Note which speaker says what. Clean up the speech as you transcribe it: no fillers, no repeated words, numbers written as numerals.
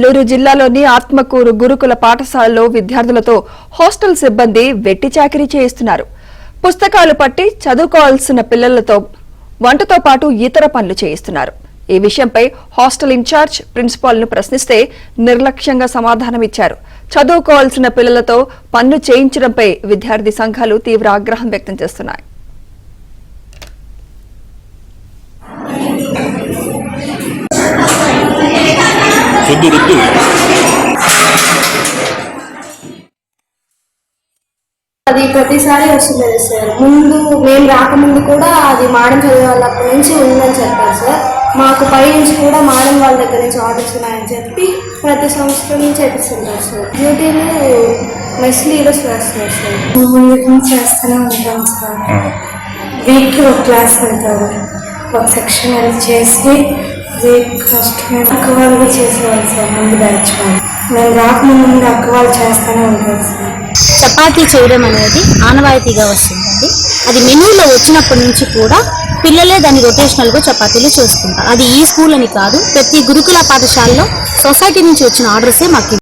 Speaker 1: నెల్లూరు జిల్లాలోని ఆత్మకూరు గురుకుల పాఠశాలలో విద్యార్థులతో హాస్టల్ సిబ్బంది వెట్టి చాకిరీ చేయిస్తున్నారు. పుస్తకాలు పట్టి చదువుకోవాల్సిన పిల్లలతో వంటతో పాటు ఇతర పనులు చేయిస్తున్నారు. ఈ విషయంపై హాస్టల్ ఇన్ఛార్జ్ ప్రిన్సిపాల్ ను ప్రశ్నిస్తే నిర్లక్ష్యంగా సమాధానమిచ్చారు. చదువుకోవాల్సిన పిల్లలతో పనులు చేయించడంపై విద్యార్థి సంఘాలు తీవ్ర ఆగ్రహం వ్యక్తం చేస్తున్నాయి.
Speaker 2: అది ప్రతిసారి వస్తుంది సార్. ముందు మేము రాకముందు కూడా అది మేడం చదివే వాళ్ళప్పటి నుంచి ఉందని చెప్పారు సార్. మాకు పై నుంచి కూడా మేడం వాళ్ళ దగ్గర నుంచి ఆర్డర్స్ ఉన్నాయని చెప్పి ప్రతి సంవత్సరం నుంచి చేపిస్తుంటారు సార్. డ్యూటీలు మెస్ లీడర్స్ వేస్తారు సార్. ముందు చేస్తూనే ఉంటాం సార్. వీక్కి ఒక క్లాస్ వెళ్తారు, ఒక సెక్షన్ అది చేసి వీక్ ఫస్ట్ అక్క వాళ్ళు చేసేవాళ్ళు సార్. ముందు బ్యాచ్ వాళ్ళు మేము రాకముందు అక్క వాళ్ళు చేస్తూనే ఉంటారు సార్.
Speaker 3: చపాతీ చేయడం అనేది ఆనవాయితీగా వస్తుందండి. అది మెనూలో వచ్చినప్పటి నుంచి కూడా పిల్లలే దాన్ని రొటేషనల్గా చపాతీలు చేసుకుంటారు. అది ఈ స్కూల్ అని కాదు, ప్రతి గురుకుల పాఠశాలలో సొసైటీ నుంచి వచ్చిన ఆర్డర్సే మాకు